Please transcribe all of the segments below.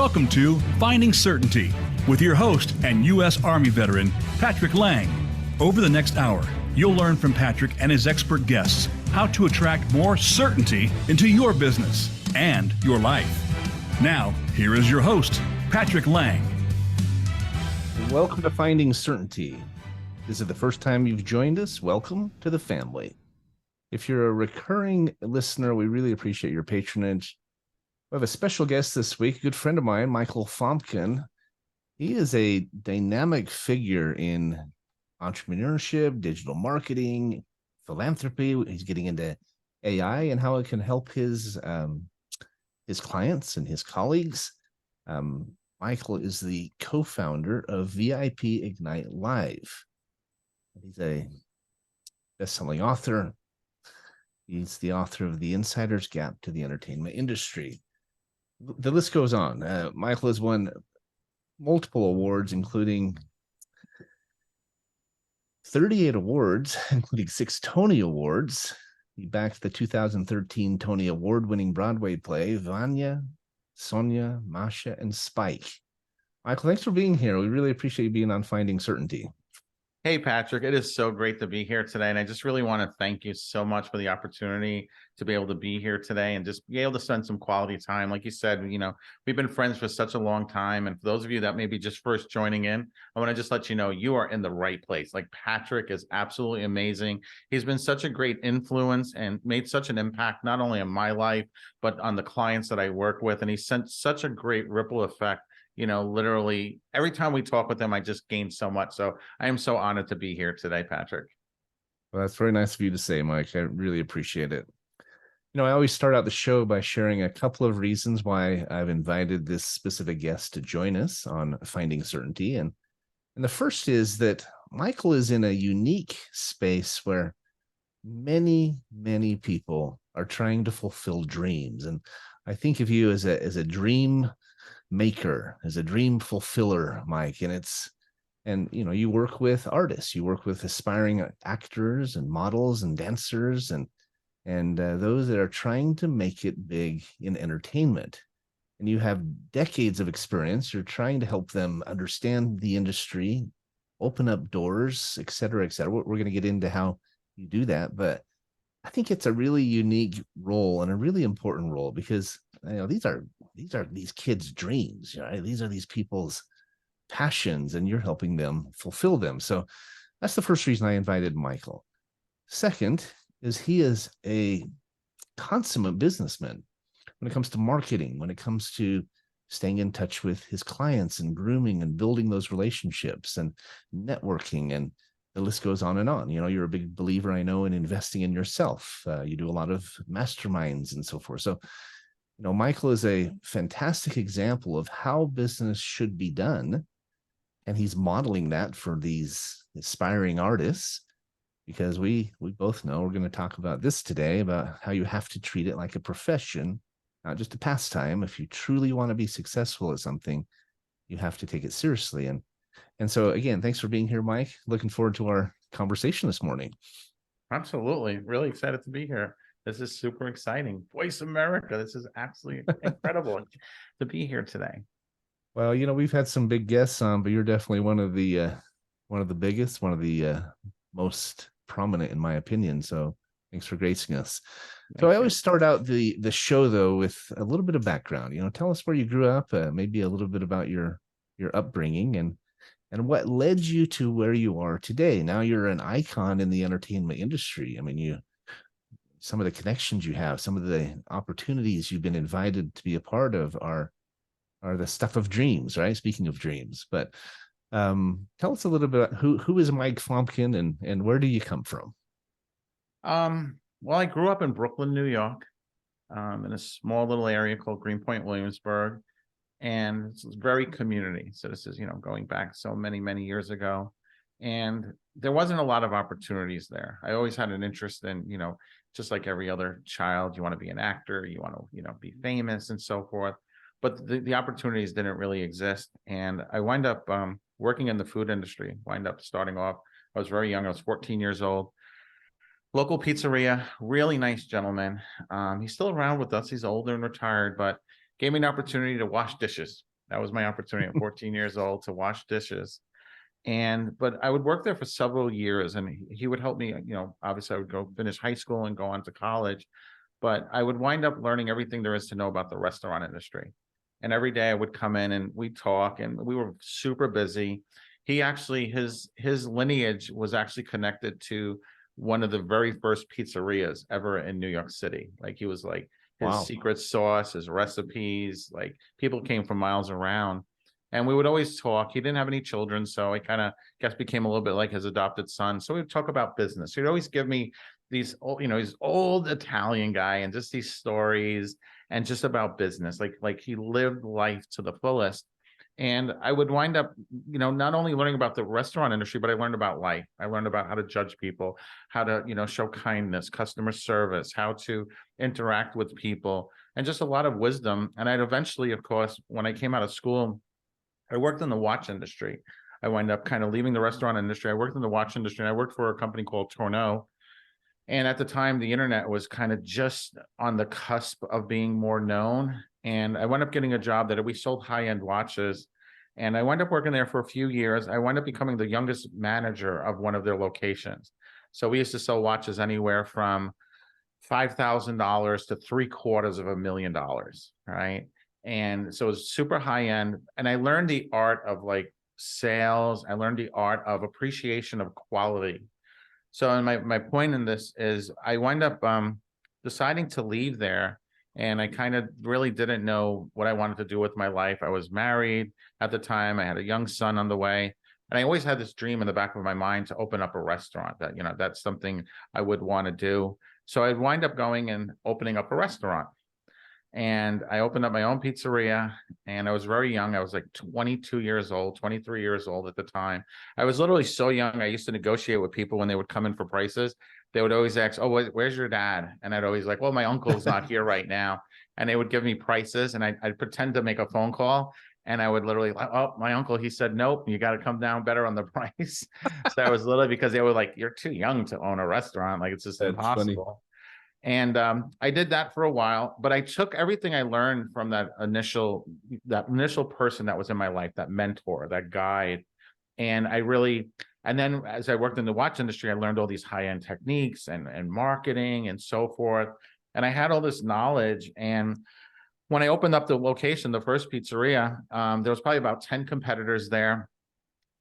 Welcome to Finding Certainty with your host and U.S. Army veteran, Patrick Lang. Over the next hour, you'll learn from Patrick and his expert guests how to attract more certainty into your business and your life. Now, here is your host, Patrick Lang. Welcome to Finding Certainty. If this is the first time you've joined us, welcome to the family. If you're a recurring listener, we really appreciate your patronage. We have a special guest this week, a good friend of mine, Michael Fomkin. He is a dynamic figure in entrepreneurship, digital marketing, philanthropy. He's getting into AI and how it can help his clients and his colleagues. Michael is the co-founder of VIP Ignite Live. He's a best-selling author. He's the author of The Insider's Guide to the Entertainment Industry. The list goes on. Michael has won multiple awards, including 38 awards, including 6 Tony Awards. He backed the 2013 Tony Award-winning Broadway play, Vanya, Sonia, Masha, and Spike. Michael, thanks for being here. We really appreciate you being on Finding Certainty. Hey, Patrick, it is so great to be here today. And I just really want to thank you so much for the opportunity to be able to be here today and just be able to spend some quality time. Like you said, we've been friends for such a long time. And for those of you that may be just first joining in, I want to just let you know you are in the right place. Like, Patrick is absolutely amazing. He's been such a great influence and made such an impact, not only on my life, but on the clients that I work with. And he sent such a great ripple effect. Literally every time we talk with him, I just gain so much. So I am so honored to be here today, Patrick. Well, that's very nice of you to say, Mike. I really appreciate it. I always start out the show by sharing a couple of reasons why I've invited this specific guest to join us on Finding Certainty. And the first is that Michael is in a unique space where many, many people are trying to fulfill dreams. And I think of you as a dream maker, as a dream fulfiller, Mike. And you work with artists, you work with aspiring actors and models and dancers and those that are trying to make it big in entertainment. And you have decades of experience. You're trying to help them understand the industry, open up doors, et cetera, et cetera. We're going to get into how you do that, but I think it's a really unique role and a really important role because these are these kids' dreams, right? These are these people's passions, and you're helping them fulfill them. So that's the first reason I invited Michael. Second is he is a consummate businessman when it comes to marketing, when it comes to staying in touch with his clients and grooming and building those relationships and networking, and the list goes on and on. You're a big believer, I know, in investing in yourself. You do a lot of masterminds and so forth. So Michael is a fantastic example of how business should be done. And he's modeling that for these aspiring artists, because we both know we're going to talk about this today, about how you have to treat it like a profession, not just a pastime. If you truly want to be successful at something, you have to take it seriously. And so, again, thanks for being here, Mike. Looking forward to our conversation this morning. Absolutely. Really excited to be here. This is super exciting. Voice America. This is absolutely incredible to be here today. Well, we've had some big guests on, but you're definitely one of the biggest, one of the most prominent, in my opinion. So thanks for gracing us. So I always start out the show, though, with a little bit of background. Tell us where you grew up, maybe a little bit about your upbringing and what led you to where you are today. Now you're an icon in the entertainment industry. I mean, some of the connections you have, some of the opportunities you've been invited to be a part of are the stuff of dreams, right? Speaking of dreams, but tell us a little bit about who is Mike Fomkin and where do you come from? Well, I grew up in Brooklyn, New York, in a small little area called Greenpoint, Williamsburg, and it's very community. So this is, going back so many, many years ago, and there wasn't a lot of opportunities there. I always had an interest in, just like every other child, you want to be an actor, you want to, be famous and so forth. But the opportunities didn't really exist. And I wind up working in the food industry, starting off. I was very young. I was 14 years old. Local pizzeria, really nice gentleman. He's still around with us. He's older and retired, but gave me an opportunity to wash dishes. That was my opportunity at 14 years old to wash dishes. But I would work there for several years, and he would help me, obviously I would go finish high school and go on to college, but I would wind up learning everything there is to know about the restaurant industry. And every day I would come in and we'd talk, and we were super busy. He actually, his lineage was actually connected to one of the very first pizzerias ever in New York City. Like he was like his Wow. secret sauce, his recipes, like people came from miles around. And we would always talk. He didn't have any children, so I kind of guess became a little bit like his adopted son. So we'd talk about business. He'd always give me these, he's old Italian guy, and just these stories and just about business. Like he lived life to the fullest. And I would wind up, not only learning about the restaurant industry, but I learned about life. I learned about how to judge people, how to, show kindness, customer service, how to interact with people, and just a lot of wisdom. And I'd eventually, of course, when I came out of school, I worked in the watch industry. I wound up kind of leaving the restaurant industry. I worked in the watch industry, and I worked for a company called Tourneau. And at the time, the internet was kind of just on the cusp of being more known. And I wound up getting a job that we sold high-end watches. And I wound up working there for a few years. I wound up becoming the youngest manager of one of their locations. So we used to sell watches anywhere from $5,000 to $750,000, right? And so it was super high end. And I learned the art of like sales. I learned the art of appreciation of quality. So and my point in this is I wind up deciding to leave there. And I kind of really didn't know what I wanted to do with my life. I was married at the time. I had a young son on the way. And I always had this dream in the back of my mind to open up a restaurant that, that's something I would want to do. So I'd wind up going and opening up a restaurant. And I opened up my own pizzeria, and I was very young. I was like 22 years old, 23 years old at the time. I was literally so young. I used to negotiate with people when they would come in for prices. They would always ask, "Oh, where's your dad?" And I'd always like, "Well, my uncle's not here right now." And they would give me prices, and I'd pretend to make a phone call. And I would literally, "Oh, my uncle, he said, nope, you got to come down better on the price." So I was literally, because they were like, "You're too young to own a restaurant. Like, it's just impossible." Funny. And I did that for a while, but I took everything I learned from that initial person that was in my life, that mentor, that guide. And then as I worked in the watch industry, I learned all these high-end techniques and marketing and so forth. And I had all this knowledge. And when I opened up the location, the first pizzeria, there was probably about 10 competitors there.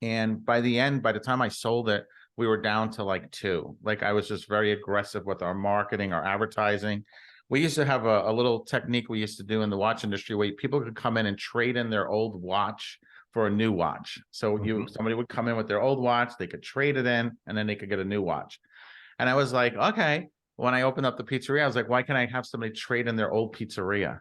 And by the time I sold it, we were down to like 2. Like I was just very aggressive with our marketing, our advertising. We used to have a little technique we used to do in the watch industry where people could come in and trade in their old watch for a new watch. So somebody would come in with their old watch, they could trade it in, and then they could get a new watch. And I was like, okay. When I opened up the pizzeria, I was like, why can't I have somebody trade in their old pizzeria?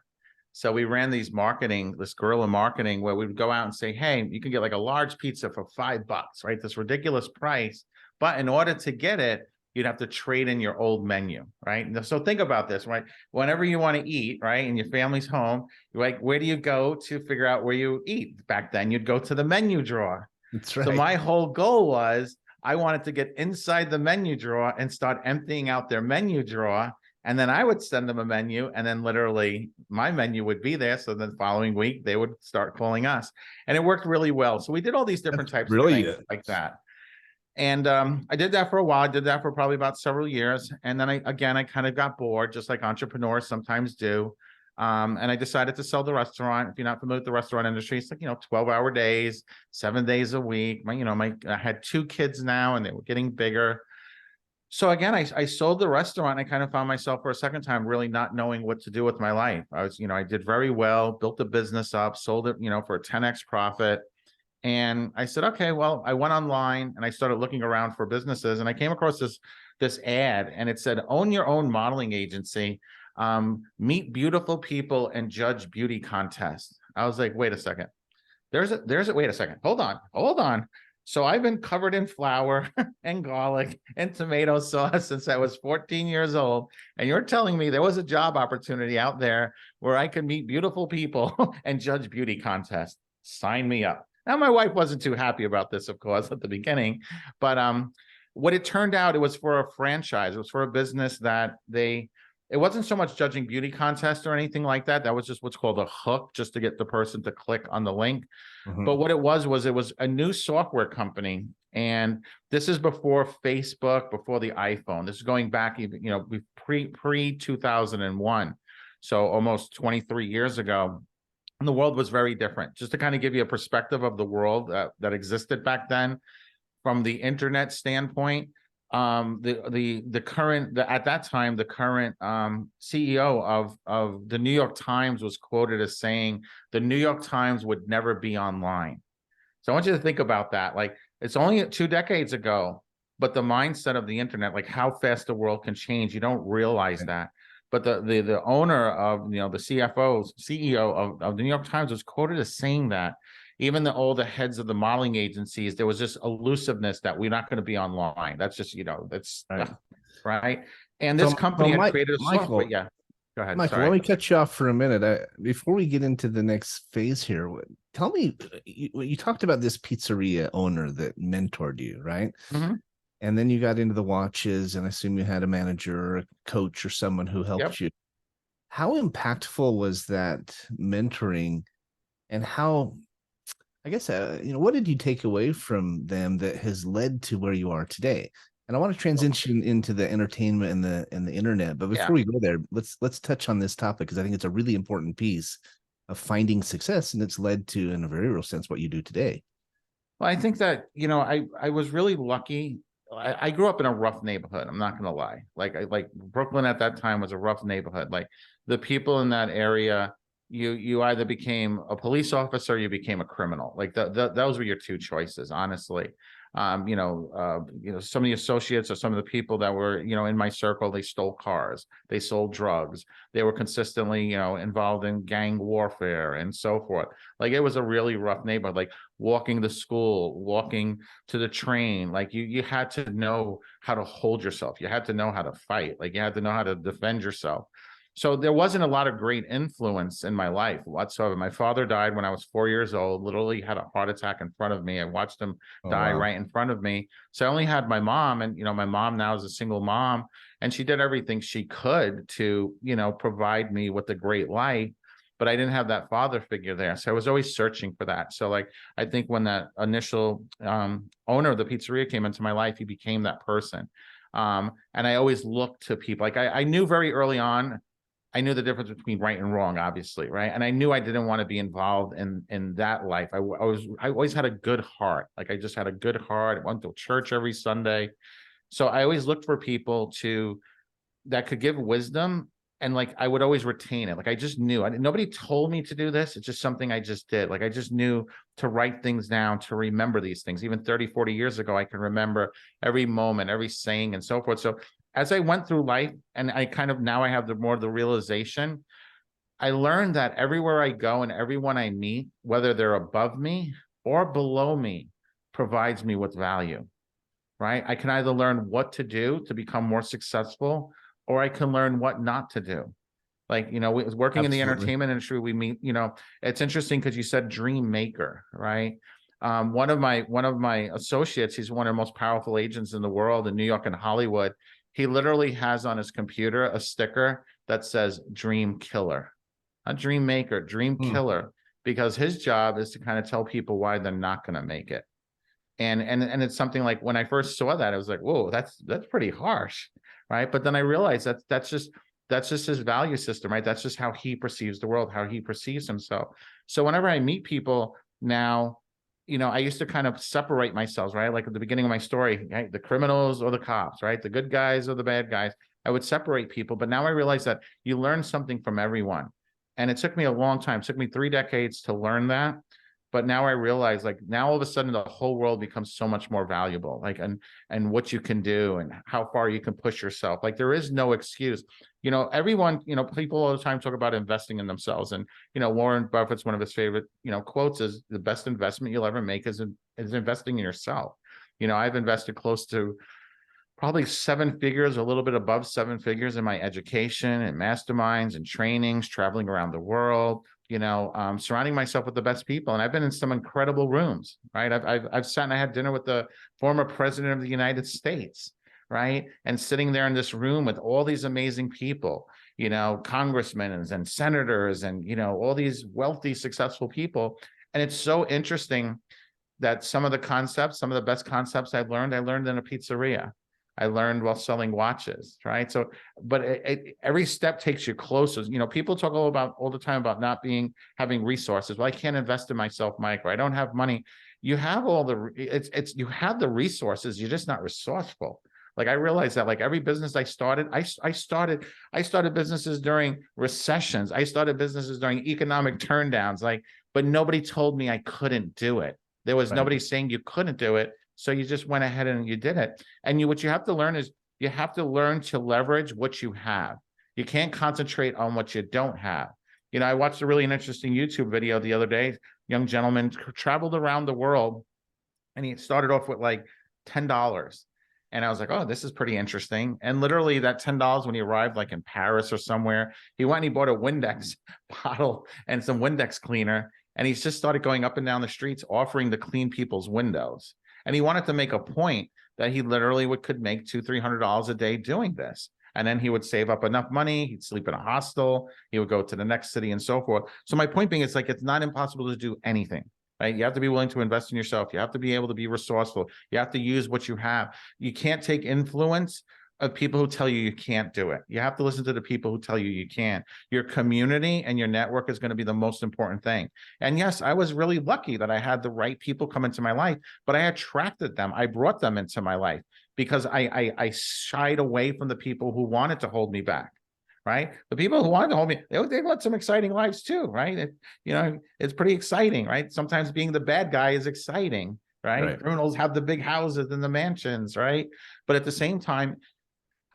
So we ran this guerrilla marketing where we would go out and say, hey, you can get like a large pizza for $5, right? This ridiculous price. But in order to get it, you'd have to trade in your old menu, right? So think about this, right? Whenever you want to eat, right, and your family's home, you're like, where do you go to figure out where you eat? Back then, you'd go to the menu drawer. That's right. So my whole goal was I wanted to get inside the menu drawer and start emptying out their menu drawer. And then I would send them a menu, and then literally my menu would be there. So the following week, they would start calling us. And it worked really well. So we did all these different types of things like that. And I did that for a while. I did that for probably about several years. And then I kind of got bored, just like entrepreneurs sometimes do. And I decided to sell the restaurant. If you're not familiar with the restaurant industry, it's like, 12-hour days, 7 days a week. I had 2 kids now, and they were getting bigger. So again, I sold the restaurant. And I kind of found myself for a second time really not knowing what to do with my life. I did very well, built the business up, sold it, for a 10x profit. And I said, okay, well, I went online and I started looking around for businesses, and I came across this ad, and it said, own your own modeling agency, meet beautiful people and judge beauty contests. I was like, wait a second. Wait a second. Hold on. So I've been covered in flour and garlic and tomato sauce since I was 14 years old. And you're telling me there was a job opportunity out there where I could meet beautiful people and judge beauty contests. Sign me up. Now, my wife wasn't too happy about this, of course, at the beginning, but what it turned out, it was for a franchise. It was for a business that they it wasn't so much judging beauty contests or anything like that. That was just what's called a hook, just to get the person to click on the link. But what it was a new software company. And this is before Facebook, before the iPhone. This is going back even, pre 2001. So almost 23 years ago. And the world was very different. Just to kind of give you a perspective of the world that existed back then, from the internet standpoint, the current at that time the current CEO of the New York Times was quoted as saying the New York Times would never be online. So I want you to think about that. Like, it's only 2 decades ago, but the mindset of the internet, like how fast the world can change, you don't realize that. But the owner of, the CEO of the New York Times was quoted as saying that even all the heads of the modeling agencies, there was this elusiveness that we're not going to be online. That's just, that's Right. Right. And this company had created a Michael, software. Yeah. Go ahead. Michael, Sorry. let me cut you off for a minute. Before we get into the next phase here, tell me, you talked about this pizzeria owner that mentored you, right? Mm-hmm. And then you got into the watches, and I assume you had a manager or a coach or someone who helped you. How impactful was that mentoring, and how, I guess, what did you take away from them that has led to where you are today? And I want to transition into the entertainment and the internet. But before we go there, let's touch on this topic, because I think it's a really important piece of finding success, and it's led to, in a very real sense, what you do today. Well, I think that, I was really lucky. I grew up in a rough neighborhood. I'm not going to lie. Like Brooklyn at that time was a rough neighborhood. Like, the people in that area, you either became a police officer, or you became a criminal. Like those were your 2 choices, honestly. Some of the associates or some of the people that were, in my circle, they stole cars, they sold drugs, they were consistently, involved in gang warfare and so forth. Like, it was a really rough neighborhood. Like, walking to school, walking to the train, like you had to know how to hold yourself. You had to know how to fight. Like, you had to know how to defend yourself. So there wasn't a lot of great influence in my life whatsoever. My father died when I was 4 years old, literally had a heart attack in front of me. I watched him die right in front of me. So I only had my mom, and, my mom now is a single mom, and she did everything she could to, provide me with a great life, but I didn't have that father figure there. So I was always searching for that. So, like, I think when that initial owner of the pizzeria came into my life, he became that person. And I always looked to people. Like, I knew very early on, I knew the difference between right and wrong, obviously, right? And I knew I didn't want to be involved in that life. I always had a good heart. Like, I just had a good heart. I went to church every Sunday. So I always looked for people that could give wisdom, and, like, I would always retain it. Like, I just knew. Nobody told me to do this. It's just something I just did. Like, I just knew to write things down, to remember these things. Even 30, 40 years ago, I can remember every moment, every saying, and so forth. So as I went through life, and I kind of, now I have the realization, I learned that everywhere I go and everyone I meet, whether they're above me or below me, provides me with value, right? I can either learn what to do to become more successful, or I can learn what not to do. Like, working in the entertainment industry, we meet, it's interesting because you said dream maker, right? One of my associates, he's one of the most powerful agents in the world in New York and Hollywood. He literally has on his computer a sticker that says dream killer, a dream maker, dream killer, because his job is to kind of tell people why they're not going to make it. And it's something, like, when I first saw that, I was like, whoa, that's pretty harsh, right? But then I realized that's just his value system, right? That's just how he perceives the world, how he perceives himself. So whenever I meet people now, I used to kind of separate myself, right? Like, at the beginning of my story, right? The criminals or the cops, right? The good guys or the bad guys. I would separate people, but now I realize that you learn something from everyone. And it took me a long time. It took me 3 decades to learn that. But now I realize, like, now all of a sudden the whole world becomes so much more valuable, like, and what you can do and how far you can push yourself. Like, there is no excuse. Everyone, people all the time talk about investing in themselves. And, Warren Buffett's, one of his favorite, quotes is, the best investment you'll ever make is investing in yourself. I've invested close to probably 7 figures, a little bit above 7 figures, in my education and masterminds and trainings, traveling around the world, surrounding myself with the best people. And I've been in some incredible rooms, right? I've sat and I had dinner with the former president of the United States, right? And sitting there in this room with all these amazing people, you know, congressmen and senators and, you know, all these wealthy, successful people. And it's so interesting that some of the concepts, some of the best concepts I learned in a pizzeria. I learned while selling watches, right? So, but every step takes you closer. You know, people talk all the time about not having resources. Well, I can't invest in myself, Mike, or I don't have money. You have you have the resources. You're just not resourceful. Like I realized that, like every business I started, I started businesses during recessions. I started businesses during economic turndowns. Like, but nobody told me I couldn't do it. There was nobody saying you couldn't do it. So you just went ahead and you did it. And what you have to learn is you have to learn to leverage what you have. You can't concentrate on what you don't have. You know, I watched a really interesting YouTube video the other day. Young gentleman traveled around the world and he started off with like $10. And I was like, oh, this is pretty interesting. And literally that $10, when he arrived like in Paris or somewhere, he went and he bought a Windex bottle and some Windex cleaner. And he's just started going up and down the streets offering to clean people's windows. And he wanted to make a point that he literally could make $200-300 a day doing this. And then he would save up enough money. He'd sleep in a hostel. He would go to the next city and so forth. So my point being, it's like, it's not impossible to do anything, right? You have to be willing to invest in yourself. You have to be able to be resourceful. You have to use what you have. You can't take influence of people who tell you can't do it. You have to listen to the people who tell you can. Your community and your network is going to be the most important thing. And yes, I was really lucky that I had the right people come into my life, but I attracted them. I brought them into my life because I shied away from the people who wanted to hold me back, right? The people who wanted to hold me, they led some exciting lives too, right? You know, it's pretty exciting, right? Sometimes being the bad guy is exciting, right? Criminals have the big houses and the mansions, right? But at the same time,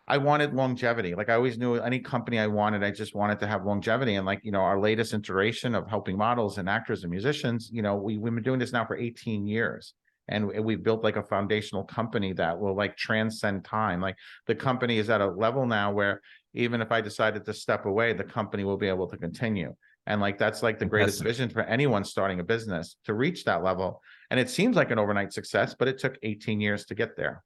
I wanted longevity. Like I always knew any company I wanted, I just wanted to have longevity. And like, you know, our latest iteration of helping models and actors and musicians, you know, we've been doing this now for 18 years. And we've built like a foundational company that will like transcend time. Like the company is at a level now where even if I decided to step away, the company will be able to continue. And like, that's like the greatest vision for anyone starting a business, to reach that level. And it seems like an overnight success, but it took 18 years to get there.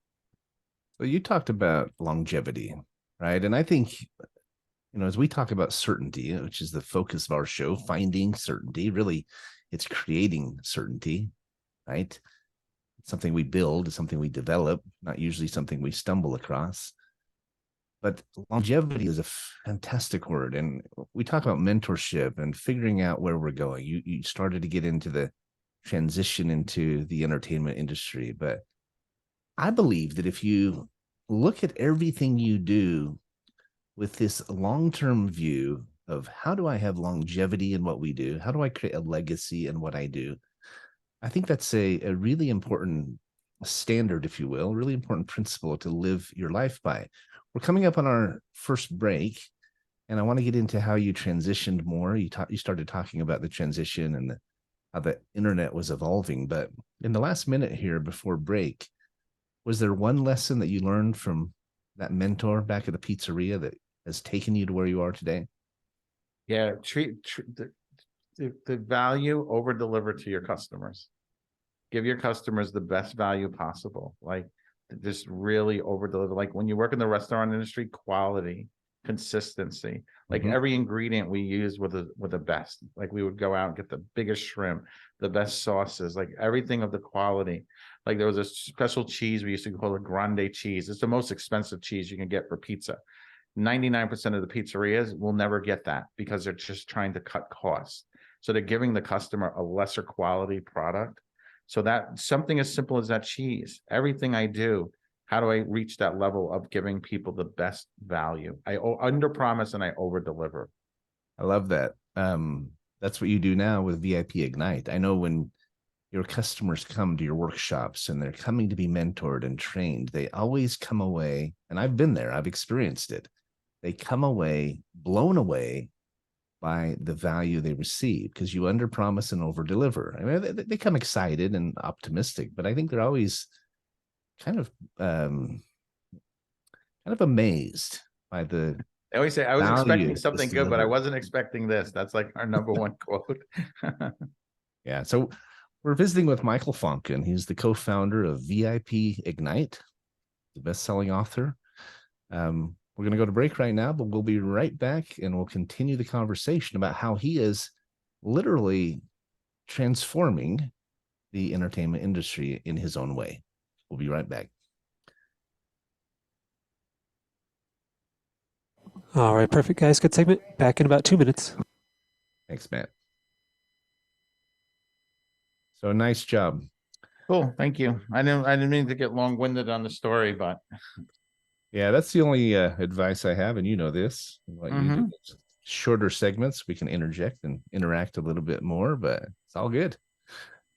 So you talked about longevity, right? And I think, you know, as we talk about certainty, which is the focus of our show, finding certainty, really, it's creating certainty, right? It's something we build, it's something we develop, not usually something we stumble across. But longevity is a fantastic word. And we talk about mentorship and figuring out where we're going. You started to get into the transition into the entertainment industry, but I believe that if you look at everything you do with this long-term view of how do I have longevity in what we do? How do I create a legacy in what I do? I think that's a really important standard, if you will, really important principle to live your life by. We're coming up on our first break, and I want to get into how you transitioned more. You started talking about the transition and how the internet was evolving. But in the last minute here before break, was there one lesson that you learned from that mentor back at the pizzeria that has taken you to where you are today? Yeah, treat the value, over deliver to your customers. Give your customers the best value possible. Like just really over deliver. Like when you work in the restaurant industry, quality, consistency. Like every ingredient we use with the best. Like we would go out and get the biggest shrimp, the best sauces, like everything of the quality. Like there was a special cheese we used to call it grande cheese. It's the most expensive cheese you can get for pizza. 99% of the pizzerias will never get that because they're just trying to cut costs. So they're giving the customer a lesser quality product. So that something as simple as that cheese, everything I do, how do I reach that level of giving people the best value? I under promise and I over deliver. I love that. That's what you do now with VIP Ignite. I know when your customers come to your workshops and they're coming to be mentored and trained, they always come away, and I've been there, I've experienced it. They come away blown away by the value they receive because you under promise and over deliver. I mean, they come excited and optimistic, but I think they're always kind of amazed by the. I always say I was expecting something good, but I wasn't expecting this. That's like our number one quote. Yeah. So we're visiting with Michael Fomkin. He's the co-founder of VIP Ignite. the best-selling author. We're going to go to break right now, but we'll be right back and we'll continue the conversation about how he is literally transforming the entertainment industry in his own way. We'll be right back. All right, perfect, guys. Good segment. Back in about 2 minutes. Thanks, Matt. So nice job. Cool. Thank you. I didn't mean to get long-winded on the story, but Yeah, that's the only advice I have, and you know this. What you do is shorter segments, we can interject and interact a little bit more, but it's all good.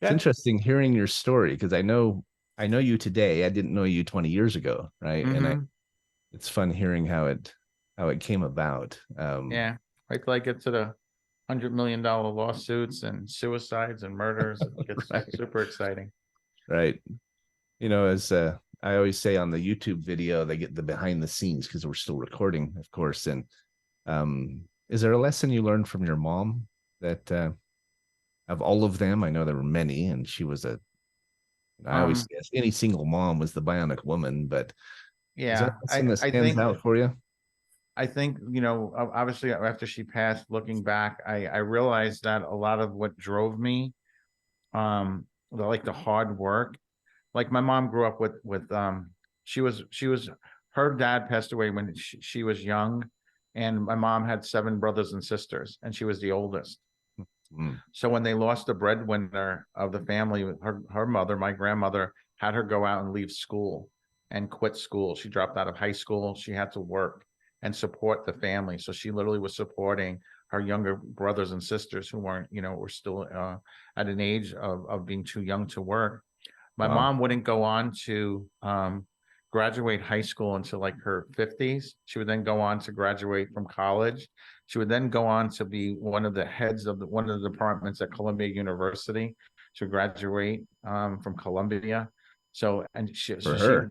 Yeah. It's interesting hearing your story because I know you today. I didn't know you 20 years ago, right? And it's fun hearing how it came about. Yeah, wait till I get to the $100 million lawsuits and suicides and murders. It gets Right. super exciting. Right. You know, as I always say on the YouTube video, they get the behind the scenes because we're still recording, of course. And is there a lesson you learned from your mom that of all of them? I know there were many, and she was I always say any single mom was the bionic woman, but is there a lesson that stands out for you? I think, you know, obviously after she passed, looking back, I realized that a lot of what drove me, the hard work, like my mom grew up with her dad passed away when she was young, and my mom had 7 brothers and sisters, and she was the oldest. So when they lost the breadwinner of the family, her mother, my grandmother, had her go out and leave school and quit school. She dropped out of high school. She had to work and support the family. So she literally was supporting her younger brothers and sisters who weren't, you know, were still at an age of being too young to work. My mom wouldn't go on to graduate high school until like her 50s. She would then go on to graduate from college. She would then go on to be one of the heads of one of the departments at Columbia University. She would graduate from Columbia. So, and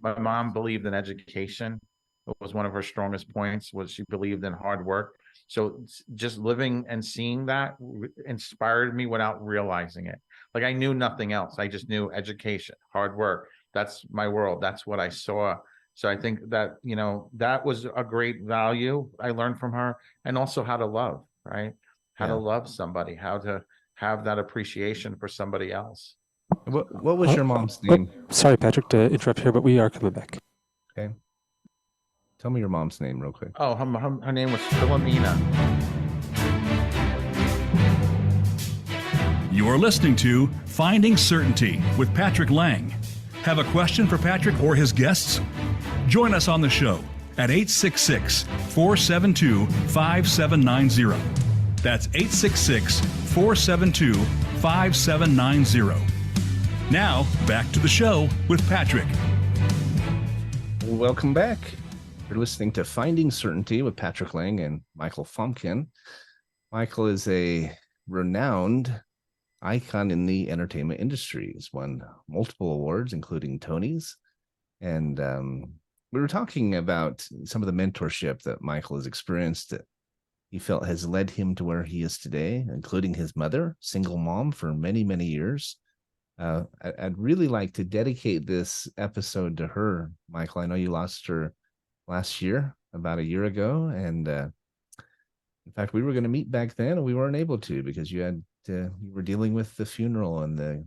my mom believed in education. It was one of her strongest points, was she believed in hard work. So just living and seeing that inspired me without realizing it. Like I knew nothing else. I just knew education, hard work. That's my world. That's what I saw. So I think that, you know, that was a great value I learned from her, and also how to love, right? How to love somebody, how to have that appreciation for somebody else. What was your mom's name? Sorry, Patrick, to interrupt here, but we are coming back. Okay. Tell me your mom's name real quick. Oh, her name was Philomena. You're listening to Finding Certainty with Patrick Lang. Have a question for Patrick or his guests? Join us on the show at 866-472-5790. That's 866-472-5790. Now, back to the show with Patrick. Welcome back. You're listening to Finding Certainty with Patrick Lang and Michael Fomkin. Michael is a renowned icon in the entertainment industry. He's won multiple awards, including Tony's. And we were talking about some of the mentorship that Michael has experienced that he felt has led him to where he is today, including his mother, single mom for many, many years. I'd really like to dedicate this episode to her, Michael. I know you lost her last year, about a year ago. And in fact, we were going to meet back then and we weren't able to because you were dealing with the funeral and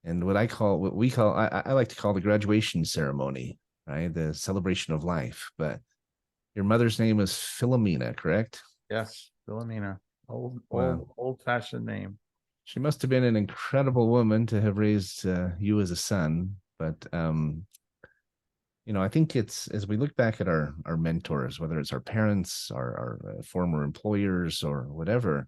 what we call, I like to call the graduation ceremony, right? The celebration of life. But your mother's name was Philomena, correct? Yes, Philomena. Wow. Old-fashioned name. She must have been an incredible woman to have raised you as a son. But you know, I think it's, as we look back at our mentors, whether it's our parents, our former employers, or whatever,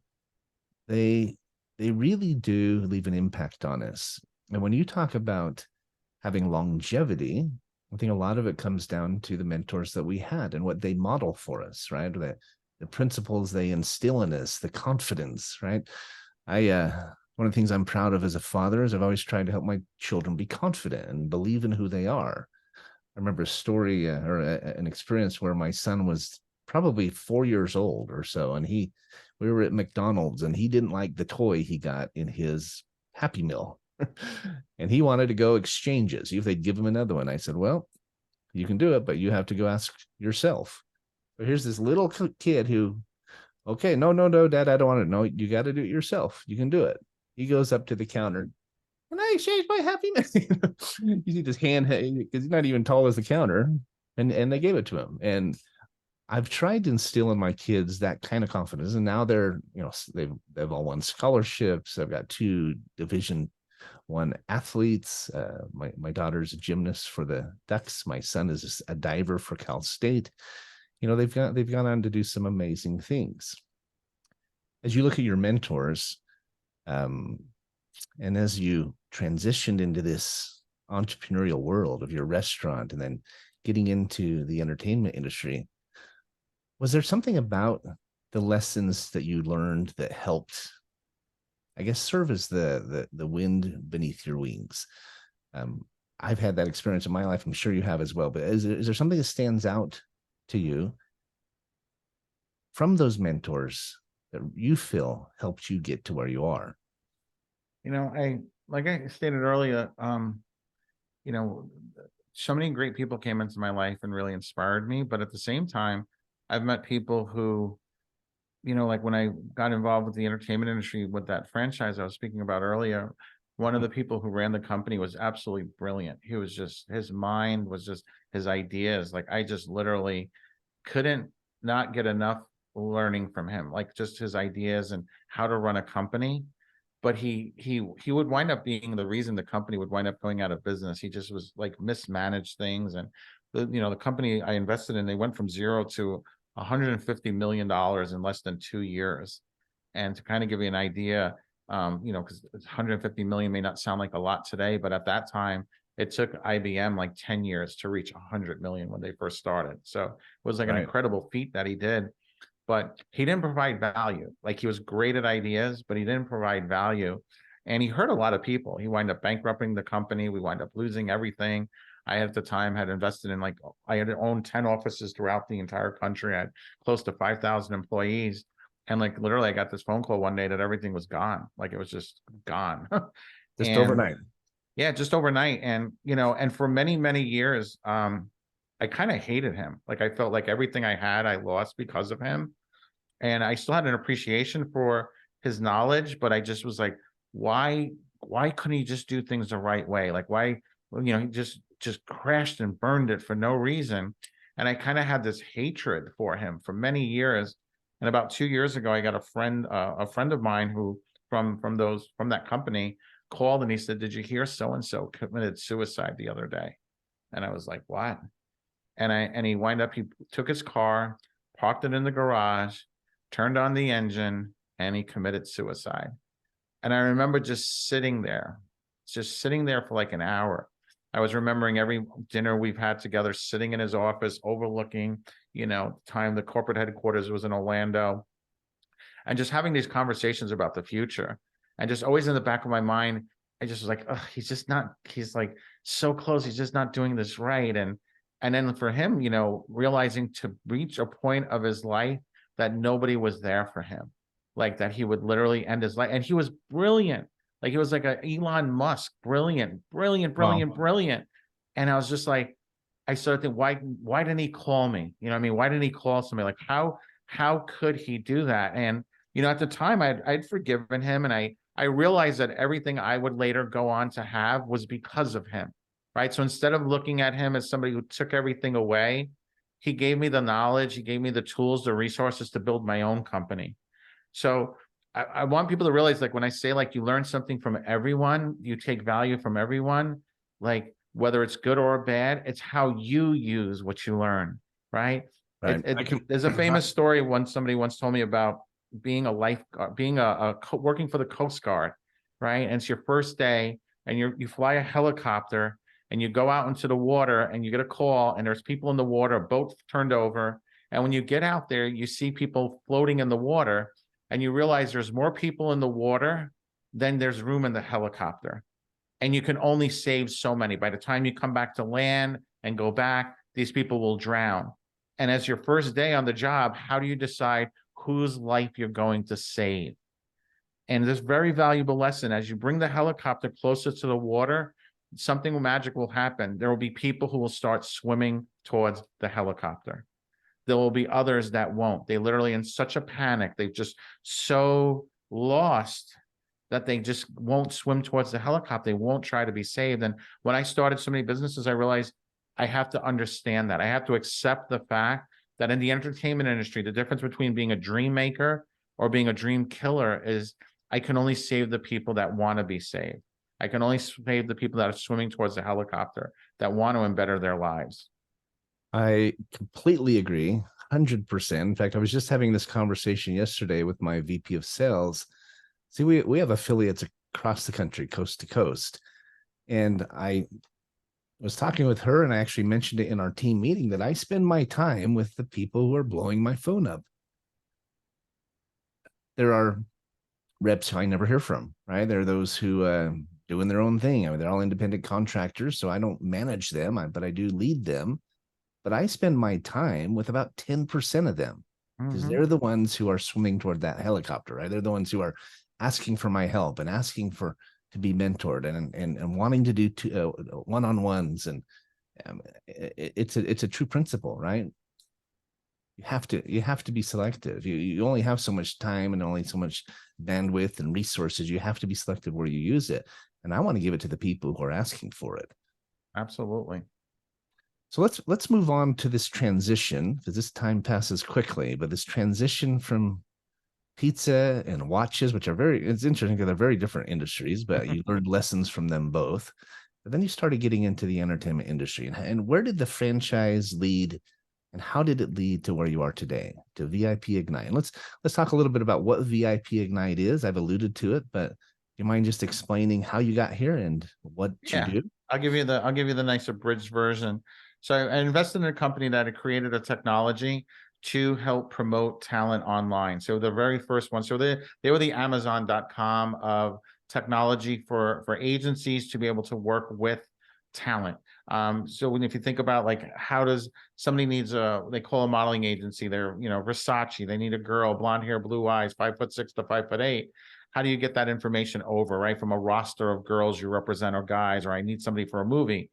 they really do leave an impact on us. And when you talk about having longevity, I think a lot of it comes down to the mentors that we had and what they model for us, right? The principles they instill in us, the confidence, right? One of the things I'm proud of as a father is I've always tried to help my children be confident and believe in who they are. I remember a story or an experience where my son was probably 4 years old or so, and we were at McDonald's, and he didn't like the toy he got in his Happy Meal, and he wanted to go exchange it, see if they'd give him another one. I said, well, you can do it, but you have to go ask yourself. So here's this little kid who, okay, no, Dad, I don't want it. No, you got to do it yourself. You can do it. He goes up to the counter. Can I exchange my happiness? You see this hand, because he's not even tall as the counter, and they gave it to him. And I've tried to instill in my kids that kind of confidence, and now they're, they've all won scholarships. I've got 2 Division I athletes. My daughter's a gymnast for the Ducks. My son is a diver for Cal State. They've gone on to do some amazing things. As you look at your mentors, and as you transitioned into this entrepreneurial world of your restaurant and then getting into the entertainment industry, was there something about the lessons that you learned that helped, I guess, serve as the wind beneath your wings? I've had that experience in my life. I'm sure you have as well. But is there something that stands out to you from those mentors that you feel helped you get to where you are? Like I stated earlier, so many great people came into my life and really inspired me. But at the same time, I've met people who, like when I got involved with the entertainment industry with that franchise I was speaking about earlier, one of the people who ran the company was absolutely brilliant. He was just, his mind was just, his ideas. Like I just literally couldn't not get enough learning from him, like just his ideas and how to run a company. But he would wind up being the reason the company would wind up going out of business. He just was like mismanaged things. And the company I invested in, they went from 0 to $150 million in less than 2 years. And to kind of give you an idea, because 150 million may not sound like a lot today, but at that time, it took IBM like 10 years to reach 100 million when they first started. So it was like an incredible feat that he did. But he didn't provide value. Like he was great at ideas, but he didn't provide value. And he hurt a lot of people. He wound up bankrupting the company. We wound up losing everything. I at the time had invested in I had owned 10 offices throughout the entire country. I had close to 5,000 employees. And literally I got this phone call one day that everything was gone. Like it was just gone. Just overnight. Yeah, just overnight. And, and for many, many years, I kind of hated him. Like I felt like everything I had, I lost because of him. And I still had an appreciation for his knowledge, but I just was like, why couldn't he just do things the right way? Like why, he just crashed and burned it for no reason. And I kind of had this hatred for him for many years. And about 2 years ago, I got a friend of mine who from that company called and he said, "Did you hear so-and-so committed suicide the other day?" And I was like, "What?" And he wind up, he took his car, parked it in the garage, turned on the engine, and he committed suicide. And I remember just sitting there for like an hour. I was remembering every dinner we've had together, sitting in his office, overlooking, time the corporate headquarters was in Orlando, and just having these conversations about the future. And just always in the back of my mind, I just was like, oh, he's like so close. He's just not doing this right. And then for him, realizing to reach a point of his life that nobody was there for him, like that he would literally end his life. And he was brilliant. Like he was like a Elon Musk, brilliant. And I was just like, I started thinking, why didn't he call me? Why didn't he call somebody? Like how could he do that? And, at the time I'd forgiven him. And I realized that everything I would later go on to have was because of him. Right. So instead of looking at him as somebody who took everything away, he gave me the knowledge, he gave me the tools, the resources to build my own company. So I want people to realize, like when I say like you learn something from everyone, you take value from everyone, like whether it's good or bad, it's how you use what you learn. Right. There's a famous story somebody once told me about being a lifeguard, working for the Coast Guard. Right. And it's your first day and you fly a helicopter. And you go out into the water and you get a call and there's people in the water, boat turned over. And when you get out there, you see people floating in the water and you realize there's more people in the water than there's room in the helicopter. And you can only save so many. By the time you come back to land and go back, these people will drown. And as your first day on the job, how do you decide whose life you're going to save? And this very valuable lesson, as you bring the helicopter closer to the water, something magic will happen. There will be people who will start swimming towards the helicopter. There will be others that won't. They literally in such a panic. They've just so lost that they just won't swim towards the helicopter. They won't try to be saved. And when I started so many businesses, I realized I have to understand that. I have to accept the fact that in the entertainment industry, the difference between being a dream maker or being a dream killer is I can only save the people that want to be saved. I can only save the people that are swimming towards the helicopter, that want to better their lives. I completely agree, 100%. In fact, I was just having this conversation yesterday with my VP of sales. See, we have affiliates across the country, coast to coast. And I was talking with her, and I actually mentioned it in our team meeting that I spend my time with the people who are blowing my phone up. There are reps who I never hear from, right? There are those who doing their own thing. I mean, they're all independent contractors, so I don't manage them, but I do lead them. But I spend my time with about 10% of them because they're the ones who are swimming toward that helicopter, right? They're the ones who are asking for my help and asking to be mentored and wanting to do one-on-ones. And it's a true principle, right? You have to be selective. You only have so much time and only so much bandwidth and resources. You have to be selective where you use it. And I want to give it to the people who are asking for it. Absolutely. So let's move on to this transition, because this time passes quickly, but this transition from pizza and watches, which are it's interesting because they're very different industries, but you learned lessons from them both. But then you started getting into the entertainment industry. And where did the franchise lead, and how did it lead to where you are today, to VIP Ignite? And let's talk a little bit about what VIP Ignite is. I've alluded to it, but do you mind just explaining how you got here and what you do? I'll give you the nice abridged version. So I invested in a company that had created a technology to help promote talent online. So the very first one, so they were the Amazon.com of technology for agencies to be able to work with talent. So if you think about like, how does somebody needs they call a modeling agency, they're, Versace, they need a girl, blonde hair, blue eyes, 5'6" to 5'8". How do you get that information over, right? From a roster of girls you represent or guys, or I need somebody for a movie.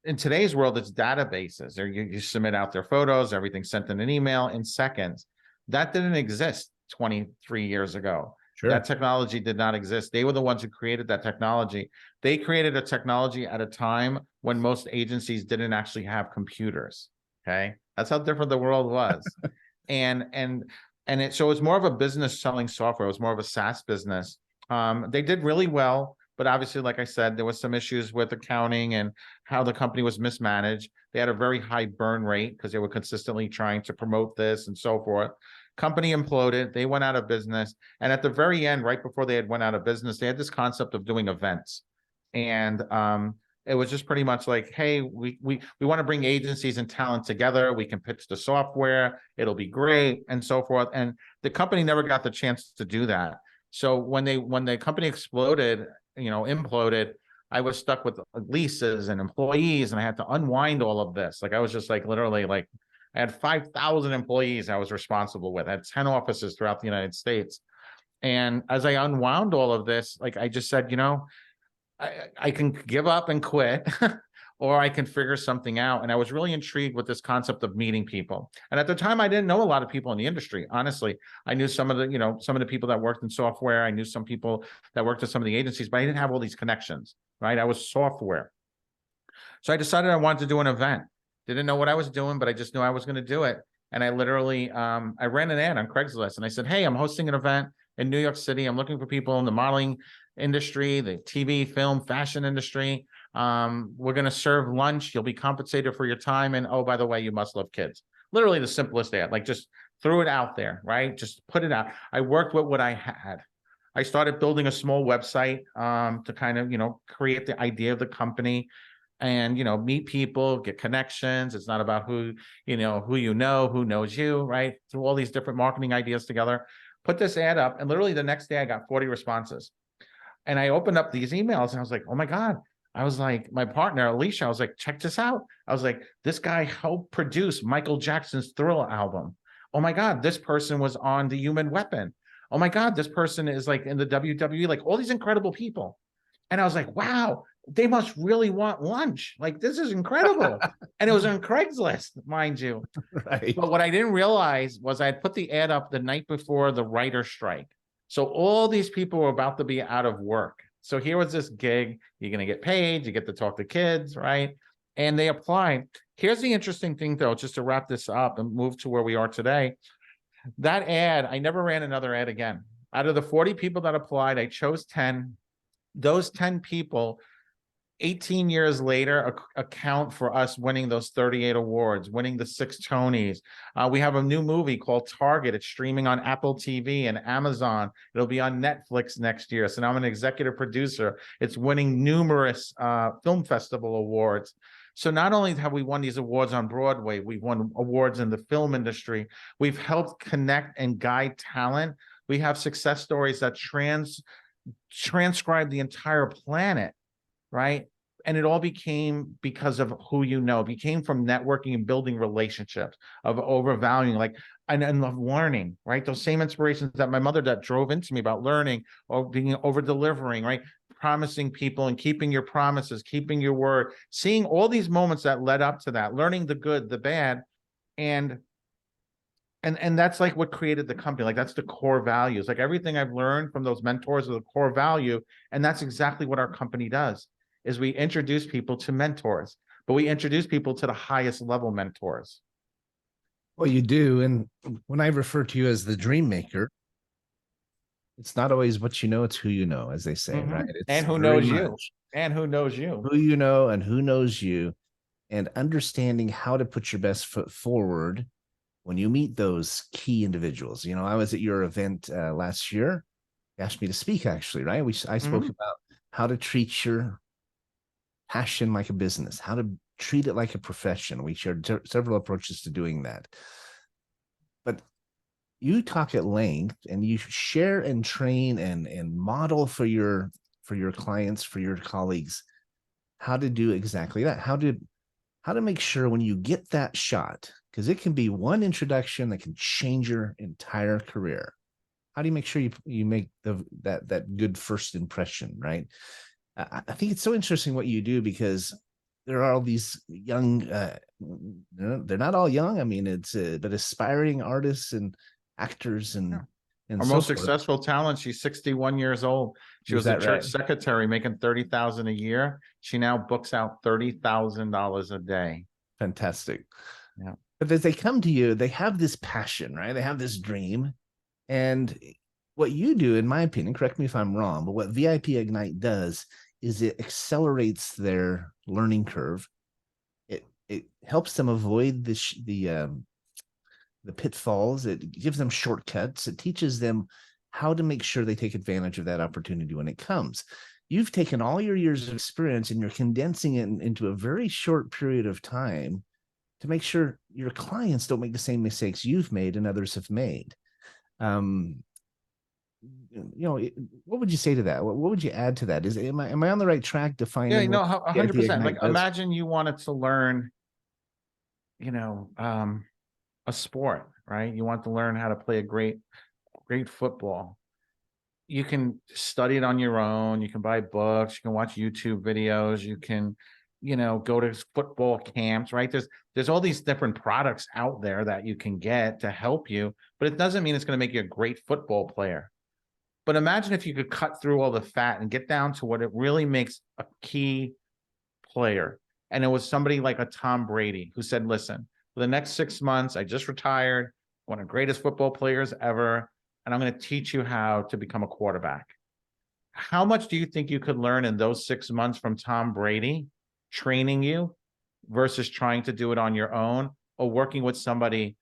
In today's world, it's databases. You submit out their photos, everything's sent in an email in seconds. That didn't exist 23 years ago. Sure. That technology did not exist. They were the ones who created that technology. They created a technology at a time when most agencies didn't actually have computers. Okay, that's how different the world was. So it's more of a business selling software. It was more of a SaaS business. They did really well. But obviously, like I said, there was some issues with accounting and how the company was mismanaged. They had a very high burn rate because they were consistently trying to promote this and so forth. Company imploded. They went out of business. And at the very end, right before they went out of business, they had this concept of doing events. And it was just pretty much like, hey, we want to bring agencies and talent together. We can pitch the software. It'll be great and so forth. And the company never got the chance to do that. So when the company exploded, imploded, I was stuck with leases and employees, and I had to unwind all of this. Like I was just like literally like I had 5,000 employees I was responsible with. I had 10 offices throughout the United States. And as I unwound all of this, like I just said, I can give up and quit or I can figure something out. And I was really intrigued with this concept of meeting people. And at the time, I didn't know a lot of people in the industry. Honestly, I knew some of the people that worked in software. I knew some people that worked at some of the agencies, but I didn't have all these connections, right? I was software. So I decided I wanted to do an event. Didn't know what I was doing, but I just knew I was going to do it. And I literally, I ran an ad on Craigslist and I said, hey, I'm hosting an event in New York City. I'm looking for people in the modeling industry, the TV, film, fashion industry. We're going to serve lunch. You'll be compensated for your time. And oh, by the way, you must love kids. Literally the simplest ad, like just threw it out there, right? Just put it out. I worked with what I had. I started building a small website to kind of, create the idea of the company and, meet people, get connections. It's not about who knows you, right? Through all these different marketing ideas together, put this ad up. And literally the next day I got 40 responses. And I opened up these emails and I was like, oh my God. I was like, my partner, Alicia, I was like, check this out. I was like, this guy helped produce Michael Jackson's Thriller album. Oh my God, this person was on The Human Weapon. Oh my God, this person is like in the WWE, like all these incredible people. And I was like, wow, they must really want lunch. Like, this is incredible. And it was on Craigslist, mind you. Right. But what I didn't realize was I had put the ad up the night before the writer strike. So all these people were about to be out of work. So here was this gig. You're going to get paid. You get to talk to kids, right? And they applied. Here's the interesting thing, though, just to wrap this up and move to where we are today. That ad, I never ran another ad again. Out of the 40 people that applied, I chose 10. Those 10 people, 18 years later, account for us winning those 38 awards, winning the 6 Tonys. We have a new movie called Target. It's streaming on Apple TV and Amazon. It'll be on Netflix next year. So now I'm an executive producer. It's winning numerous film festival awards. So not only have we won these awards on Broadway, we've won awards in the film industry. We've helped connect and guide talent. We have success stories that transcribe the entire planet, right? And it all became because of who you know. It became from networking and building relationships, of overvaluing, like, and of learning, right? Those same inspirations that my mother that drove into me about learning or being over delivering, right? Promising people and keeping your promises, keeping your word, seeing all these moments that led up to that, learning the good, the bad, and that's like what created the company. Like, that's the core values. Like, everything I've learned from those mentors is the core value. And that's exactly what our company does, is we introduce people to mentors, but we introduce people to the highest level mentors. Well, you do. And when I refer to you as the dream maker, it's not always what you know, it's who you know, as they say, right? It's And who very knows you. much And who knows you. who you know and who knows you, and understanding how to put your best foot forward when you meet those key individuals. You know, I was at your event last year. You asked me to speak, actually, right? I spoke about how to treat your passion like a business, how to treat it like a profession. We shared several approaches to doing that. But you talk at length and you share and train and model for your clients, for your colleagues, how to do exactly that. How to make sure when you get that shot, because it can be one introduction that can change your entire career. How do you make sure you make that good first impression, right? I think it's so interesting what you do, because there are all these young, they're not all young. I mean, but aspiring artists and actors and our most successful talent. She's 61 years old. She was a church secretary making $30,000 a year. She now books out $30,000 a day. Fantastic. Yeah. But as they come to you, they have this passion, right? They have this dream. And what you do, in my opinion, correct me if I'm wrong, but what VIP Ignite does is it accelerates their learning curve. It helps them avoid the pitfalls. It gives them shortcuts. It teaches them how to make sure they take advantage of that opportunity when it comes. You've taken all your years of experience and you're condensing it into a very short period of time to make sure your clients don't make the same mistakes you've made and others have made. What would you say to that? What would you add to that? Am I on the right track to find? Yeah, 100%. Like, imagine you wanted to learn, a sport, right? You want to learn how to play a great football. You can study it on your own. You can buy books. You can watch YouTube videos. You can, go to football camps, right? There's all these different products out there that you can get to help you, but it doesn't mean it's going to make you a great football player. But imagine if you could cut through all the fat and get down to what it really makes a key player. And it was somebody like a Tom Brady who said, listen, for the next 6 months, I just retired, one of the greatest football players ever, and I'm going to teach you how to become a quarterback. How much do you think you could learn in those 6 months from Tom Brady training you versus trying to do it on your own or working with somebody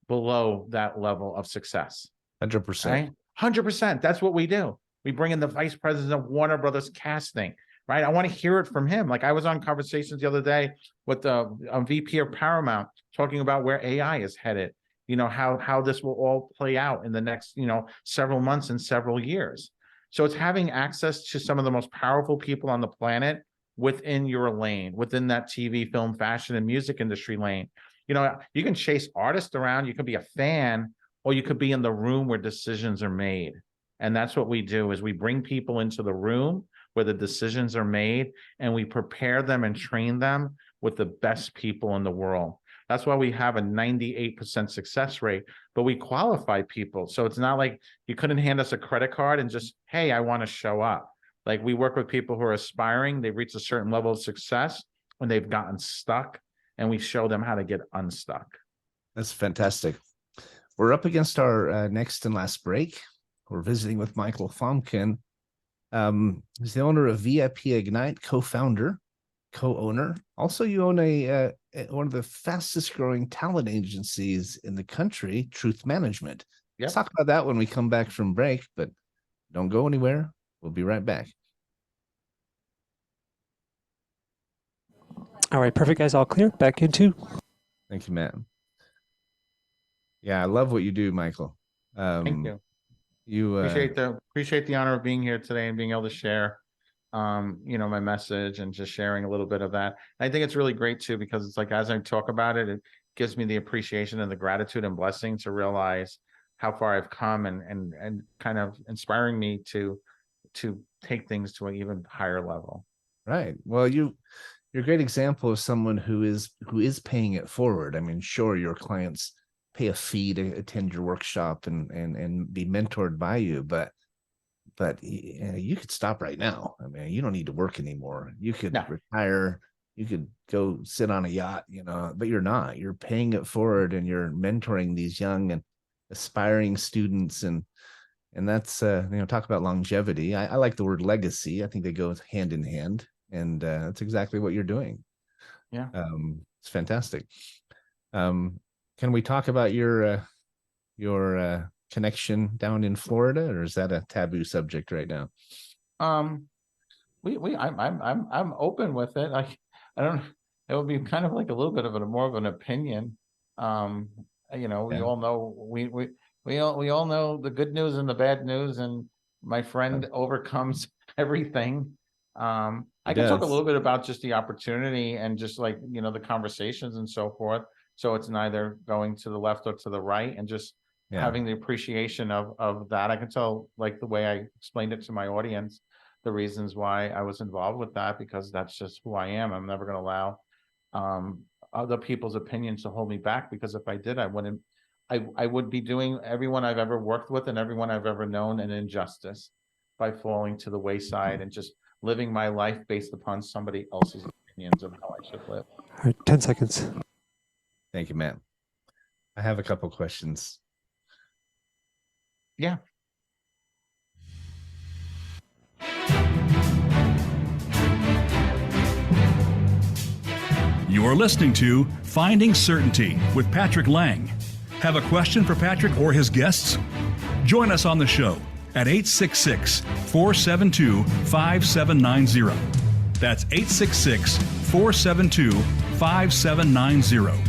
below that level of success? 100%. Right? 100%. That's what we do. We bring in the vice president of Warner Brothers Casting, right? I want to hear it from him. Like, I was on Conversations the other day with the VP of Paramount talking about where AI is headed, how this will all play out in the next, several months and several years. So it's having access to some of the most powerful people on the planet within your lane, within that TV, film, fashion, and music industry lane. You can chase artists around, you could be a fan, or you could be in the room where decisions are made. And that's what we do, is we bring people into the room where the decisions are made, and we prepare them and train them with the best people in the world. That's why we have a 98% success rate, but we qualify people. So it's not like you couldn't hand us a credit card and just, hey, I want to show up. Like, we work with people who are aspiring, they've reached a certain level of success and they've gotten stuck, and we show them how to get unstuck. That's fantastic. We're up against our next and last break. We're visiting with Michael Fomkin. He's the owner of VIP Ignite, co-founder, co-owner. Also, you own one of the fastest growing talent agencies in the country, Truth Management. Yep. Let's talk about that when we come back from break, but don't go anywhere. We'll be right back. All right, perfect, guys. All clear. Back in 2. Thank you, Matt. Yeah, I love what you do, Michael. Thank you. You appreciate the honor of being here today and being able to share, my message and just sharing a little bit of that. I think it's really great too, because it's like, as I talk about it, it gives me the appreciation and the gratitude and blessing to realize how far I've come, and kind of inspiring me to take things to an even higher level. Right. Well, you're a great example of someone who is paying it forward. I mean, sure, your clients pay a fee to attend your workshop and be mentored by you, but you could stop right now. I mean, you don't need to work anymore. You could retire. You could go sit on a yacht, but you're not. You're paying it forward, and you're mentoring these young and aspiring students, and that's talk about longevity. I like the word legacy. I think they go hand in hand, and that's exactly what you're doing. Yeah. It's fantastic. Can we talk about your connection down in Florida, or is that a taboo subject right now? I'm open with it. I don't. It would be kind of like a little bit of more of an opinion. We all know we all know the good news and the bad news, and my friend overcomes everything. I can talk a little bit about just the opportunity and just like, the conversations and so forth. So it's neither going to the left or to the right, and just having the appreciation of that. I can tell, like, the way I explained it to my audience, the reasons why I was involved with that, because that's just who I am. I'm never going to allow other people's opinions to hold me back, because if I did, I would be doing everyone I've ever worked with and everyone I've ever known an injustice by falling to the wayside and just living my life based upon somebody else's opinions of how I should live. All right, 10 seconds. Thank you, Matt. I have a couple questions. Yeah. You're listening to Finding Certainty with Patrick Lang. Have a question for Patrick or his guests? Join us on the show at 866-472-5790. That's 866-472-5790.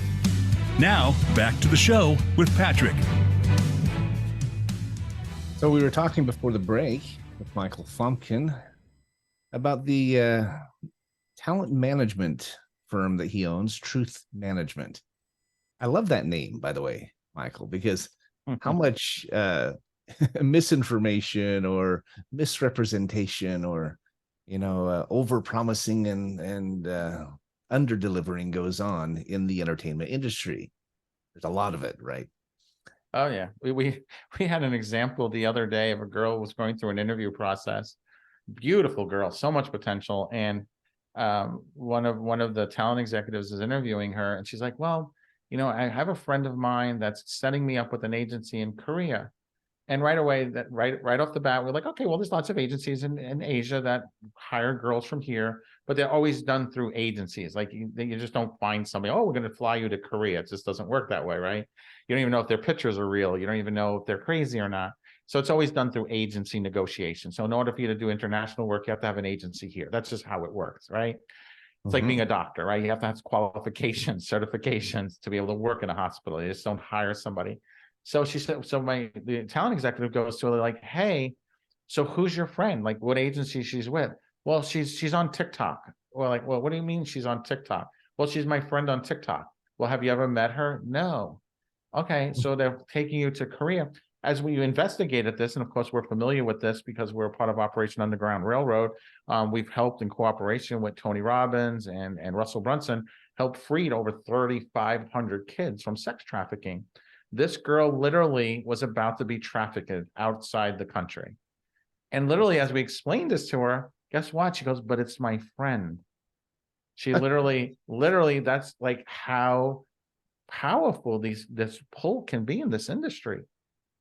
Now, back to the show with Patrick. So we were talking before the break with Michael Fomkin about the talent management firm that he owns, Truth Management. I love that name, by the way, Michael, because how much misinformation or misrepresentation or over-promising and under-delivering goes on in the entertainment industry. There's a lot of it, right? Oh yeah, we had an example the other day of a girl who was going through an interview process. Beautiful girl, so much potential, and one of the talent executives is interviewing her, and she's like, "Well, I have a friend of mine that's setting me up with an agency in Korea." And right away, right off the bat, we're like, okay, well, there's lots of agencies in Asia that hire girls from here, but they're always done through agencies. Like you just don't find somebody, oh, we're going to fly you to Korea. It just doesn't work that way, right? You don't even know if their pictures are real. You don't even know if they're crazy or not. So it's always done through agency negotiation. So in order for you to do international work, you have to have an agency here. That's just how it works, right? It's like being a doctor, right? You have to have qualifications, certifications to be able to work in a hospital. You just don't hire somebody. So she said, the talent executive goes to her like, hey, so who's your friend? Like, what agency she's with? Well, she's on TikTok. Well, like, well, what do you mean she's on TikTok? Well, she's my friend on TikTok. Well, have you ever met her? No. Okay, so they're taking you to Korea. as we investigated this, and of course, we're familiar with this because we're a part of Operation Underground Railroad. We've helped in cooperation with Tony Robbins and Russell Brunson, helped freed over 3,500 kids from sex trafficking. This girl literally was about to be trafficked outside the country. And literally, as we explained this to her, guess what? She goes, but it's my friend. She literally, that's like how powerful this pull can be in this industry.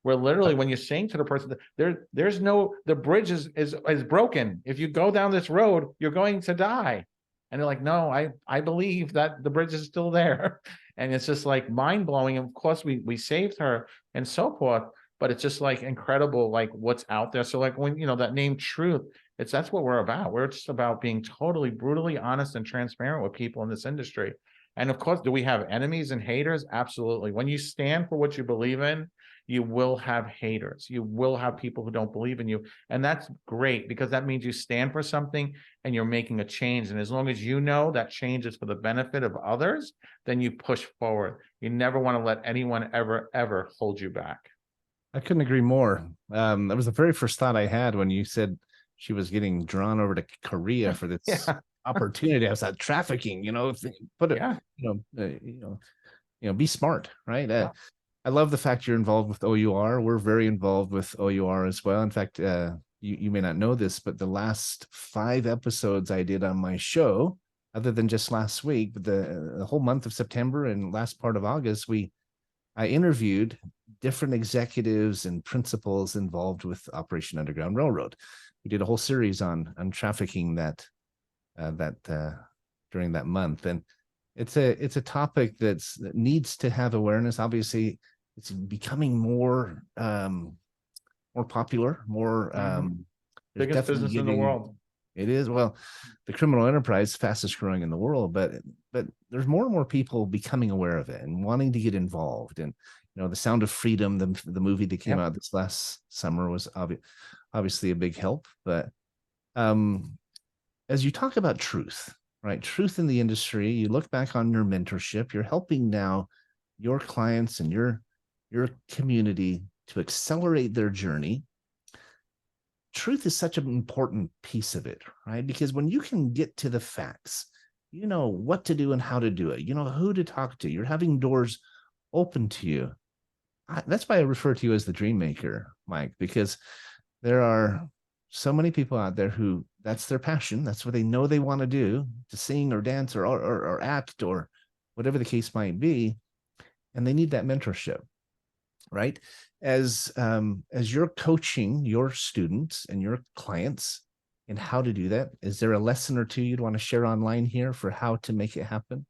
Where literally, when you're saying to the person that there's no, the bridge is broken. If you go down this road, you're going to die. And they're like, no, I believe that the bridge is still there. And it's just like mind blowing. Of course, we saved her and so forth, but it's just like incredible, like what's out there. So like when, that name Truth, that's what we're about. We're just about being totally brutally honest and transparent with people in this industry. And of course, do we have enemies and haters? Absolutely. When you stand for what you believe in, you will have haters. You will have people who don't believe in you. And that's great because that means you stand for something and you're making a change. And as long as you know that change is for the benefit of others, then you push forward. You never want to let anyone ever hold you back. I couldn't agree more. That was the very first thought I had when you said she was getting drawn over to Korea for this opportunity. I was like, trafficking, put it, be smart, right? I love the fact you're involved with OUR. We're very involved with OUR as well. In fact, you may not know this, but the last 5 episodes I did on my show, other than just last week, but the whole month of September and last part of August, I interviewed different executives and principals involved with Operation Underground Railroad. We did a whole series on trafficking that during that month, and it's a topic that needs to have awareness. Obviously, it's becoming more popular, more biggest business in the world. It is. Well, the criminal enterprise, fastest growing in the world, but there's more and more people becoming aware of it and wanting to get involved. And The Sound of Freedom, the movie that came out this last summer, was obviously a big help. But as you talk about truth, right? Truth in the industry, you look back on your mentorship, you're helping now your clients and your community to accelerate their journey. Truth is such an important piece of it, right? Because when you can get to the facts, you know what to do and how to do it. You know who to talk to. You're having doors open to you. That's why I refer to you as the dream maker, Mike, because there are so many people out there who that's their passion. That's what they know they want to do, to sing or dance or act or whatever the case might be. And they need that mentorship, right? As you're coaching your students and your clients and how to do that, is there a lesson or two you'd want to share online here for how to make it happen?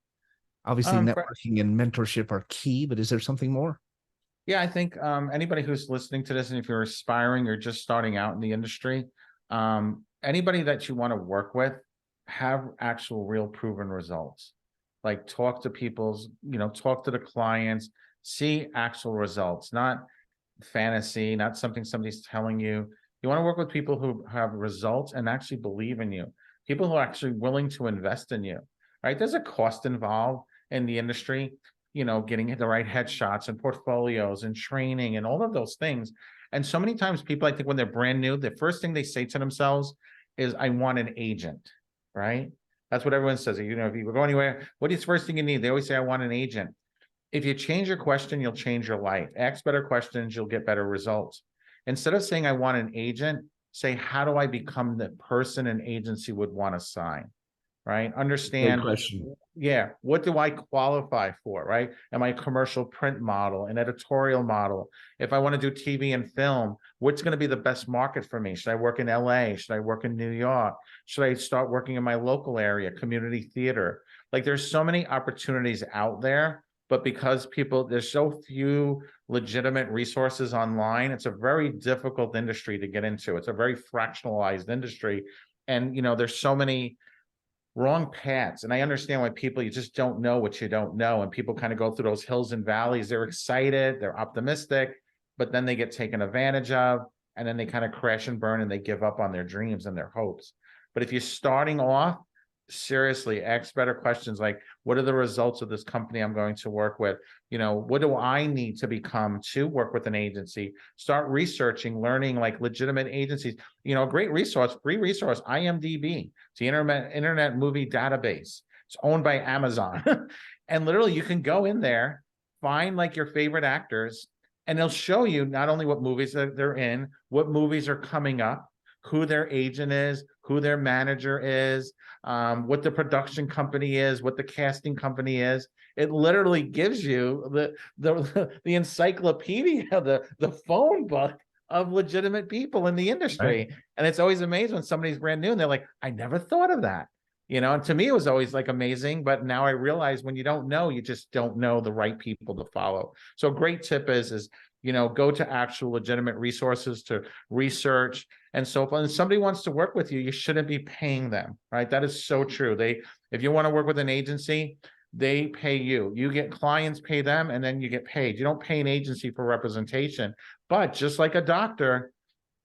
Obviously, networking and mentorship are key, but is there something more? Yeah, I think anybody who's listening to this, and if you're aspiring or just starting out in the industry, anybody that you want to work with, have actual real proven results. Like talk to talk to the clients, see actual results, not fantasy, not something somebody's telling you. You want to work with people who have results and actually believe in you, people who are actually willing to invest in you, right? There's a cost involved in the industry, getting the right headshots and portfolios and training and all of those things. And so many times people, I think when they're brand new, the first thing they say to themselves is, I want an agent, right? That's what everyone says. If you go anywhere, what is the first thing you need? They always say, I want an agent. If you change your question, you'll change your life. Ask better questions, you'll get better results. Instead of saying, I want an agent, say, how do I become the person an agency would want to sign, right? Understand. Great question. Yeah. What do I qualify for, right? Am I a commercial print model, an editorial model? If I want to do TV and film, what's going to be the best market for me? Should I work in LA? Should I work in New York? Should I start working in my local area, community theater? Like there's so many opportunities out there, but because there's so few legitimate resources online, it's a very difficult industry to get into. It's a very fractionalized industry. And, there's so many wrong paths. And I understand why you just don't know what you don't know. And people kind of go through those hills and valleys. They're excited, they're optimistic, but then they get taken advantage of, and then they kind of crash and burn and they give up on their dreams and their hopes. But if you're starting off, Seriously, ask better questions like, what are the results of this company I'm going to work with? What do I need to become to work with an agency? Start researching, learning like legitimate agencies. A great resource, free resource, IMDb. It's the internet movie database. It's owned by Amazon. And literally you can go in there, find like your favorite actors, and they'll show you not only what movies that they're in, what movies are coming up, who their agent is, who their manager is, what the production company is, what the casting company is. It literally gives you the encyclopedia, the phone book of legitimate people in the industry. Right. And it's always amazing when somebody's brand new and they're like, I never thought of that. And to me, it was always like amazing. But now I realize when you don't know, you just don't know the right people to follow. So a great tip is go to actual legitimate resources to research and so forth. And somebody wants to work with you, you shouldn't be paying them, right? That is so true. If you want to work with an agency, they pay you. You get clients, pay them, and then you get paid. You don't pay an agency for representation. But just like a doctor,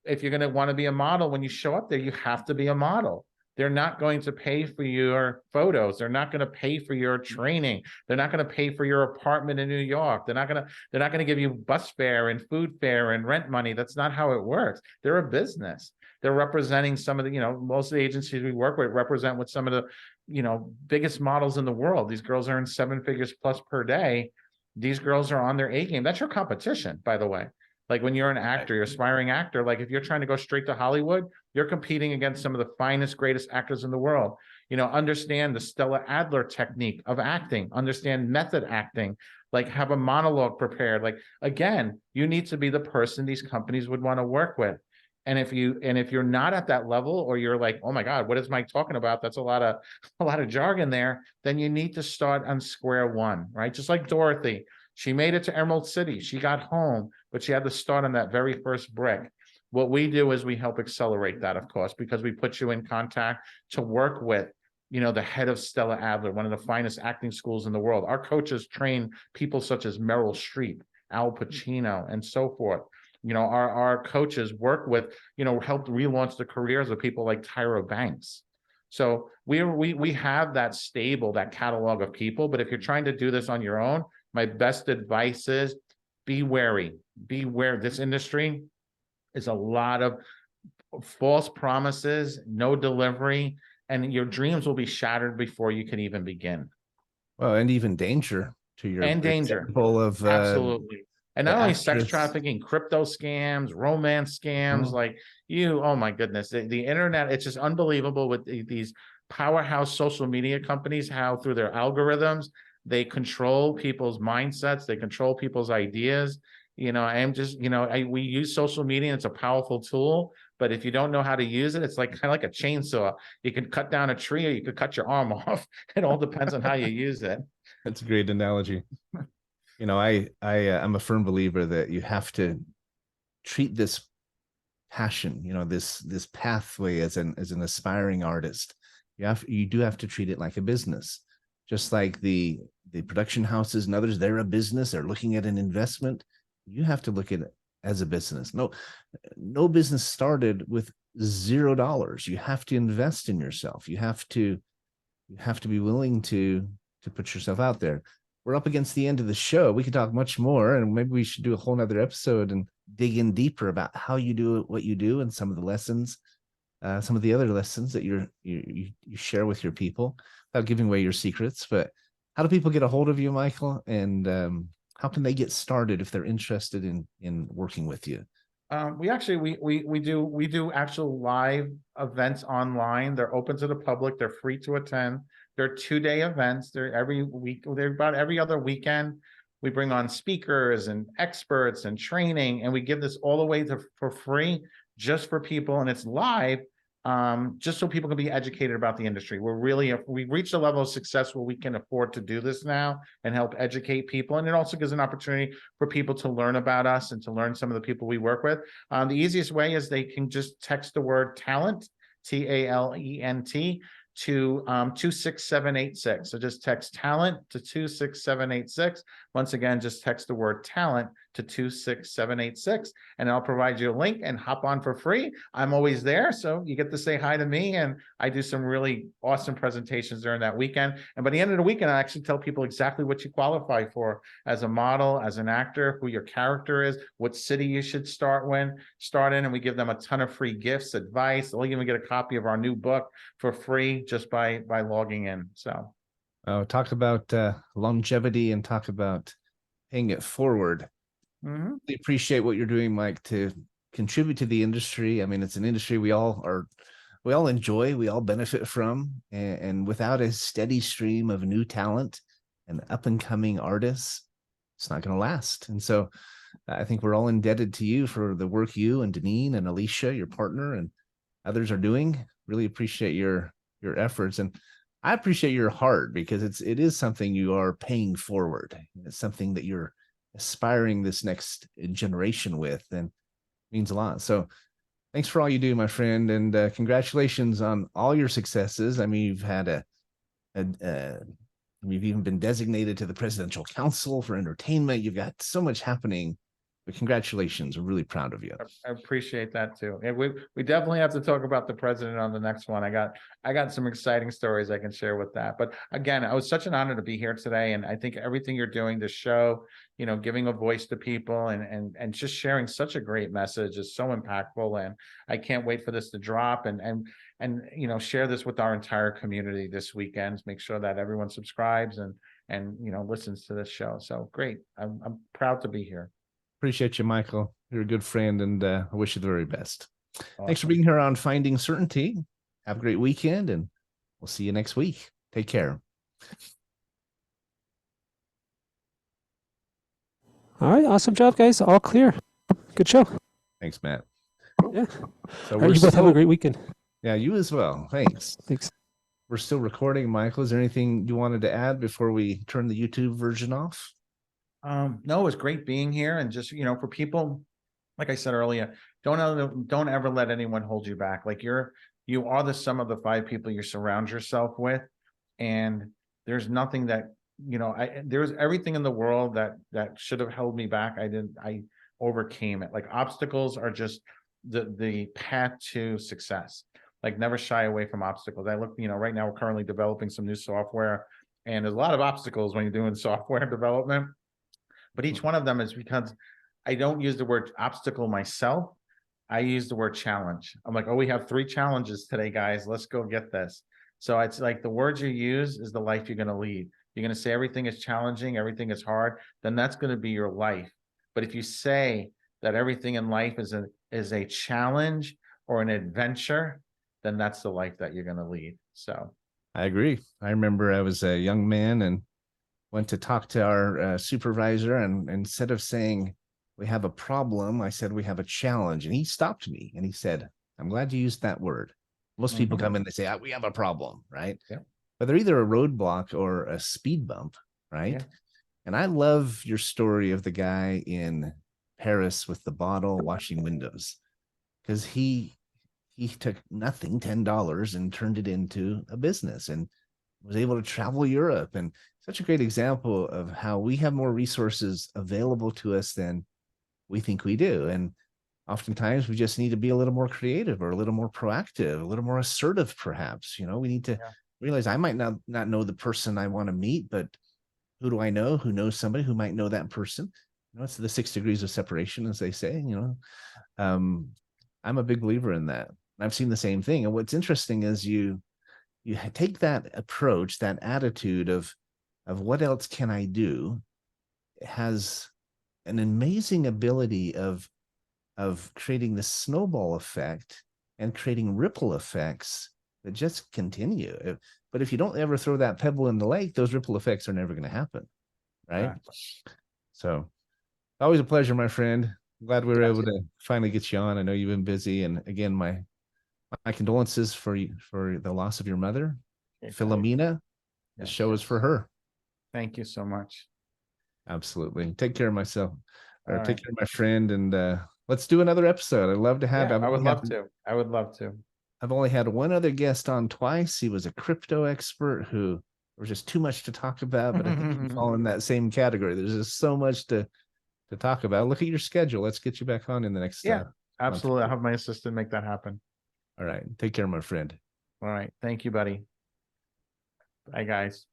if you're going to want to be a model, when you show up there, you have to be a model. They're not going to pay for your photos. They're not going to pay for your training. They're not going to pay for your apartment in New York. They're not going to give you bus fare and food fare and rent money. That's not how it works. They're a business. They're representing some of the, most of the agencies we work with represent with some of the, biggest models in the world. These girls earn 7 figures plus per day. These girls are on their A game. That's your competition, by the way. Like when you're an actor, you're an aspiring actor, like if you're trying to go straight to Hollywood, you're competing against some of the finest, greatest actors in the world. Understand the Stella Adler technique of acting, understand method acting, like have a monologue prepared. Like, again, you need to be the person these companies would want to work with. And if you're not at that level, or you're like, oh my God, what is Mike talking about? That's a lot of jargon there. Then you need to start on square one, right? Just like Dorothy. She made it to Emerald City. She got home, but she had to start on that very first brick. What we do is we help accelerate that, of course, because we put you in contact to work with, the head of Stella Adler, one of the finest acting schools in the world. Our coaches train people such as Meryl Streep, Al Pacino, and so forth. Our coaches work with, helped relaunch the careers of people like Tyra Banks. So we have that stable, that catalog of people. But if you're trying to do this on your own, my best advice is be wary. Beware. This industry is a lot of false promises, no delivery, and your dreams will be shattered before you can even begin. Well, and even danger to your example of absolutely. And not only sex trafficking, crypto scams, romance scams, oh my goodness, the internet, it's just unbelievable with these powerhouse social media companies, how through their algorithms, they control people's mindsets, they control people's ideas. We use social media and it's a powerful tool, but if you don't know how to use it, it's kind of like a chainsaw. You can cut down a tree or you could cut your arm off. It all depends on how you use it. That's a great analogy. I'm a firm believer that you have to treat this passion, this pathway as an aspiring artist. You do have to treat it like a business. Just like the production houses and others, they're a business. They're looking at an investment. You have to look at it as a business. No business started with $0. You have to invest in yourself. You have to be willing to put yourself out there. We're up against the end of the show. We could talk much more, and maybe we should do a whole nother episode and dig in deeper about how you do what you do and some of the lessons, some of the other lessons that you share with your people, without giving away your secrets. But how do people get a hold of you, Michael? And how can they get started if they're interested in working with you? We do actual live events online. They're open to the public. They're free to attend. They're 2-day events. They're every week. They're about every other weekend. We bring on speakers and experts and training, and we give this all the way for free, just for people, and it's live. Just so people can be educated about the industry. We've reached a level of success where we can afford to do this now and help educate people. And it also gives an opportunity for people to learn about us and to learn some of the people we work with. The easiest way is they can just text the word talent, TALENT, to 26786. So just text talent to 26786. Once again, just text the word talent to 26786, and I'll provide you a link and hop on for free. I'm always there, so you get to say hi to me, and I do some really awesome presentations during that weekend. And by the end of the weekend, I actually tell people exactly what you qualify for as a model, as an actor, who your character is, what city you should start in, and we give them a ton of free gifts, advice. They'll even get a copy of our new book for free just by logging in. So talk about longevity and talk about paying it forward. We appreciate what you're doing, Mike, to contribute to the industry. I mean, it's an industry we all enjoy, we all benefit from, and without a steady stream of new talent and up and coming artists, it's not going to last. And so I think we're all indebted to you for the work you and Deneen and Alicia, your partner, and others are doing. Really appreciate your efforts, and I appreciate your heart, because it is something you are paying forward. It's something that you're aspiring this next generation with, and means a lot. So thanks for all you do, my friend, and congratulations on all your successes. I mean, you've had you've even been designated to the Presidential Council for Entertainment. You've got so much happening. But congratulations. We're really proud of you. I appreciate that too. And we definitely have to talk about the president on the next one. I got some exciting stories I can share with that. But again, it was such an honor to be here today. And I think everything you're doing, the show, giving a voice to people and just sharing such a great message is so impactful. And I can't wait for this to drop and share this with our entire community this weekend. Make sure that everyone subscribes and listens to this show. So great. I'm proud to be here. Appreciate you, Michael. You're a good friend, and I wish you the very best. Awesome. Thanks for being here on Finding Certainty. Have a great weekend, and we'll see you next week. Take care. All right, awesome job, guys. All clear. Good show. Thanks, Matt. Yeah. So All right, you both have a great weekend. Yeah, you as well. Thanks. Thanks. We're still recording, Michael. Is there anything you wanted to add before we turn the YouTube version off? No, it was great being here, and just for people, like I said earlier, don't ever let anyone hold you back. Like you are the sum of the 5 people you surround yourself with, and there's nothing that there's everything in the world that should have held me back. I overcame it. Like obstacles are just the path to success. Like never shy away from obstacles. I look, right now we're currently developing some new software, and there's a lot of obstacles when you're doing software development. But each one of them is because I don't use the word obstacle myself. I use the word challenge. I'm like, oh, we have 3 challenges today, guys. Let's go get this. So it's like the words you use is the life you're going to lead. You're going to say everything is challenging, everything is hard, then that's going to be your life. But if you say that everything in life is a challenge or an adventure, then that's the life that you're going to lead. So I agree. I remember I was a young man and went to talk to our supervisor, and instead of saying we have a problem, I said we have a challenge. And he stopped me and he said, I'm glad you used that word. Most people come in and they say, we have a problem, right? Yeah. But they're either a roadblock or a speed bump, right? Yeah. And I love your story of the guy in Paris with the bottle washing windows, because he took nothing, $10, and turned it into a business and was able to travel Europe. And such a great example of how we have more resources available to us than we think we do. And oftentimes we just need to be a little more creative, or a little more proactive, a little more assertive, perhaps. We need to realize I might not know the person I want to meet, but who do I know who knows somebody who might know that person? It's the 6 degrees of separation, as they say. I'm a big believer in that. I've seen the same thing. And what's interesting is you take that approach, that attitude of what else can I do, it has an amazing ability of creating this snowball effect and creating ripple effects that just continue. But if you don't ever throw that pebble in the lake, those ripple effects are never going to happen, right? So always a pleasure, my friend. I'm glad we were able to finally get you on. I know you've been busy, and again, my condolences for the loss of your mother, Philomena. The show is for her. Thank you so much. Absolutely. Take care of myself, or take care of my friend, and let's do another episode. I'd love to have. I would love to. I've only had one other guest on twice. He was a crypto expert who there was just too much to talk about, but I think you fall in that same category. There's just so much to talk about. Look at your schedule. Let's get you back on in the next Yeah, month. absolutely. I'll have my assistant make that happen. All right. Take care, my friend. All right. Thank you, buddy. Bye, guys.